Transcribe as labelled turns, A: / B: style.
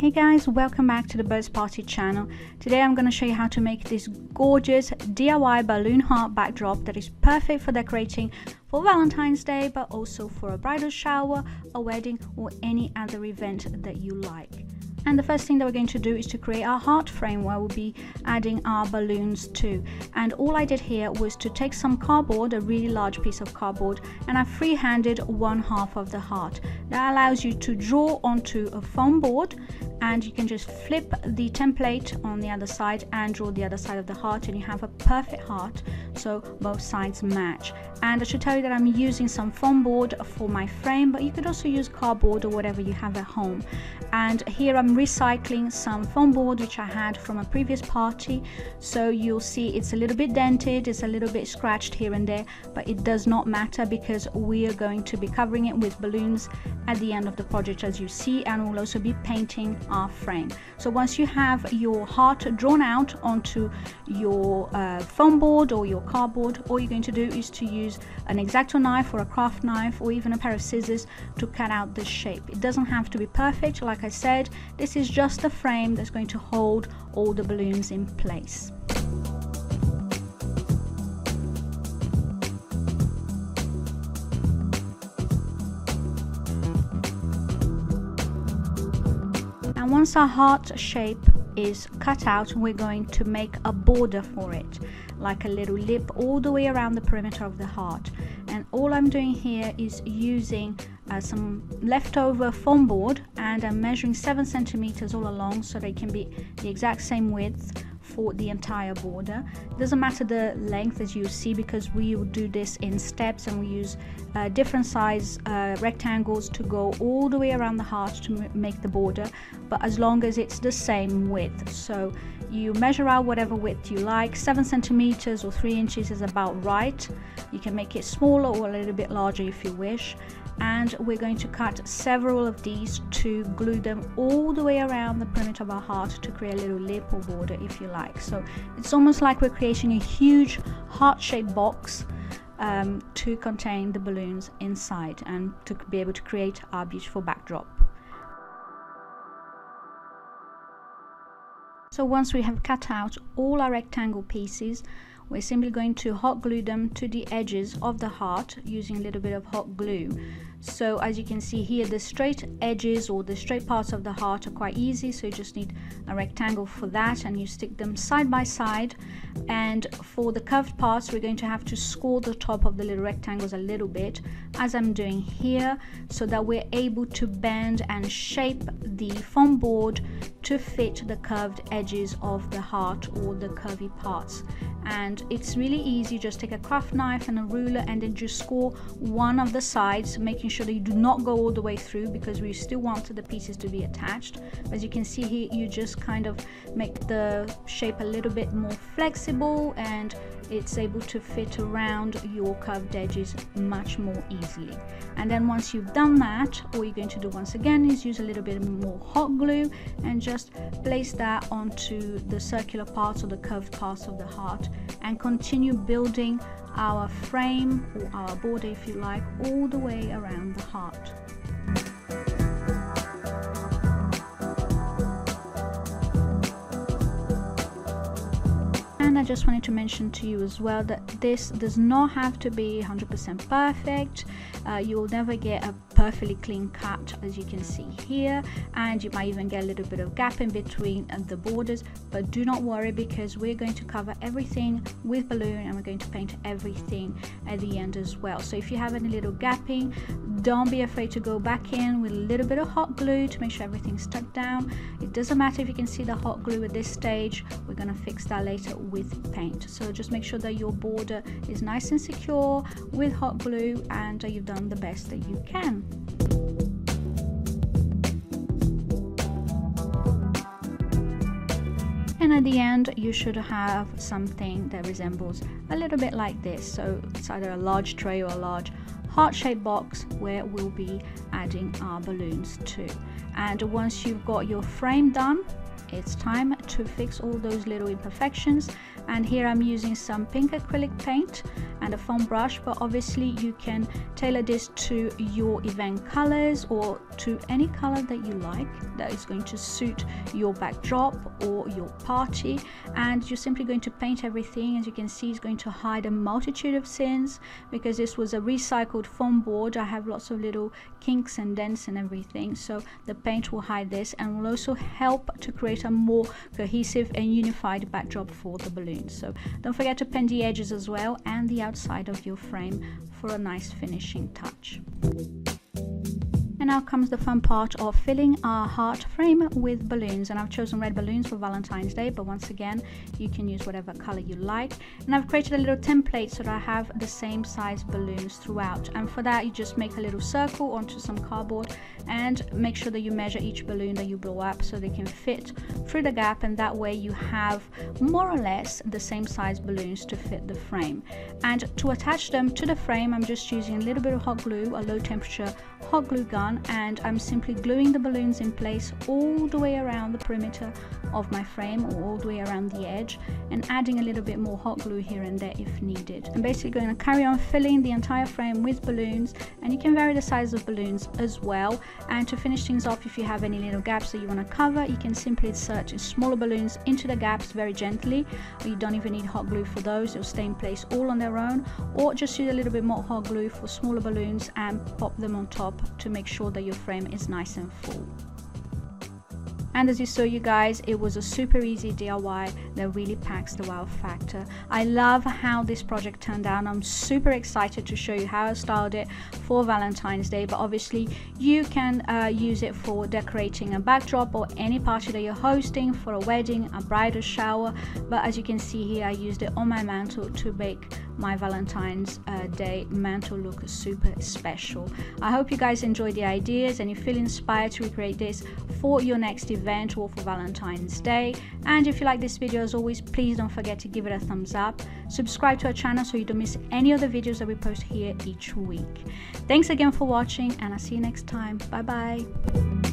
A: Hey guys, welcome back to the Birds Party channel. Today I'm going to show you how to make this gorgeous DIY balloon heart backdrop that is perfect for decorating for Valentine's Day, but also for a bridal shower, a wedding, or any other event that you like. And the first thing that we're going to do is to create our heart frame where we'll be adding our balloons to. And all I did here was to take some cardboard, a really large piece of cardboard, and I freehanded one half of the heart. That allows you to draw onto a foam board, and you can just flip the template on the other side and draw the other side of the heart, and you have a perfect heart, so both sides match. And I should tell you that I'm using some foam board for my frame, but you could also use cardboard or whatever you have at home. And here I'm recycling some foam board which I had from a previous party, so you'll see it's a little bit dented, it's a little bit scratched here and there, but it does not matter because we are going to be covering it with balloons at the end of the project, as you see, and we'll also be painting our frame. So once you have your heart drawn out onto your foam board or your cardboard, all you're going to do is to use an X-Acto knife or a craft knife or even a pair of scissors to cut out the shape. It doesn't have to be perfect. Like I said, this is just a frame that's going to hold all the balloons in place. And once our heart shape is cut out, we're going to make a border for it, like a little lip all the way around the perimeter of the heart. And all I'm doing here is using some leftover foam board, and I'm measuring 7 centimeters all along so they can be the exact same width for the entire border. It doesn't matter the length, as you see, because we will do this in steps, and we use different size rectangles to go all the way around the heart to make the border, but as long as it's the same width. So you measure out whatever width you like. 7 centimeters or 3 inches is about right. You can make it smaller or a little bit larger if you wish. And we're going to cut several of these to glue them all the way around the perimeter of our heart to create a little lip or border if you like. So it's almost like we're creating a huge heart-shaped box to contain the balloons inside and to be able to create our beautiful backdrop. So once we have cut out all our rectangle pieces, we're simply going to hot glue them to the edges of the heart using a little bit of hot glue. So as you can see here, the straight edges or the straight parts of the heart are quite easy, so you just need a rectangle for that, and you stick them side by side. And for the curved parts, we're going to have to score the top of the little rectangles a little bit, as I'm doing here, so that we're able to bend and shape the foam board to fit the curved edges of the heart or the curvy parts. And it's really easy. Just take a craft knife and a ruler and then just score one of the sides, making sure that you do not go all the way through, because we still want the pieces to be attached. As you can see here, you just kind of make the shape a little bit more flexible, and it's able to fit around your curved edges much more easily. And then once you've done that, all you're going to do once again is use a little bit more hot glue and just place that onto the circular parts or the curved parts of the heart, and continue building our frame or our border, if you like, all the way around the heart. And I just wanted to mention to you as well that this does not have to be 100% perfect. You will never get a perfectly clean cut, as you can see here, and you might even get a little bit of gap in between the borders, but do not worry, because we're going to cover everything with balloon and we're going to paint everything at the end as well. So if you have any little gapping, don't be afraid to go back in with a little bit of hot glue to make sure everything's stuck down. It doesn't matter if you can see the hot glue at this stage, we're going to fix that later with paint. So just make sure that your border is nice and secure with hot glue, and you've done the best that you can. And at the end, you should have something that resembles a little bit like this. So it's either a large tray or a large heart-shaped box where we'll be adding our balloons to. And once you've got your frame done, it's time to fix all those little imperfections. And here I'm using some pink acrylic paint and a foam brush, but obviously you can tailor this to your event colors or to any color that you like that is going to suit your backdrop or your party. And you're simply going to paint everything. As you can see, it's going to hide a multitude of sins because this was a recycled foam board. I have lots of little kinks and dents and everything, so the paint will hide this and will also help to create a more cohesive and unified backdrop for the balloons. So don't forget to paint the edges as well and the outside of your frame for a nice finishing touch. And now comes the fun part of filling our heart frame with balloons. And I've chosen red balloons for Valentine's Day, but once again, you can use whatever color you like. And I've created a little template so that I have the same size balloons throughout. And for that, you just make a little circle onto some cardboard and make sure that you measure each balloon that you blow up so they can fit through the gap. And that way you have more or less the same size balloons to fit the frame. And to attach them to the frame, I'm just using a little bit of hot glue, a low temperature hot glue gun, and I'm simply gluing the balloons in place all the way around the perimeter of my frame or all the way around the edge, and adding a little bit more hot glue here and there if needed. I'm basically going to carry on filling the entire frame with balloons, and you can vary the size of balloons as well. And to finish things off, if you have any little gaps that you want to cover, you can simply insert smaller balloons into the gaps very gently, or you don't even need hot glue for those. They'll stay in place all on their own, or just use a little bit more hot glue for smaller balloons and pop them on top to make sure that your frame is nice and full. And as you saw, you guys, it was a super easy DIY that really packs the wow factor. I love how this project turned out. I'm super excited to show you how I styled it for Valentine's Day, but obviously you can use it for decorating a backdrop or any party that you're hosting, for a wedding, a bridal shower. But as you can see here, I used it on my mantle to make my Valentine's Day mantle look super special. I hope you guys enjoyed the ideas and you feel inspired to recreate this for your next event or for Valentine's Day. And if you like this video, as always, please don't forget to give it a thumbs up, subscribe to our channel so you don't miss any of the videos that we post here each week. Thanks again for watching, and I'll see you next time. Bye bye.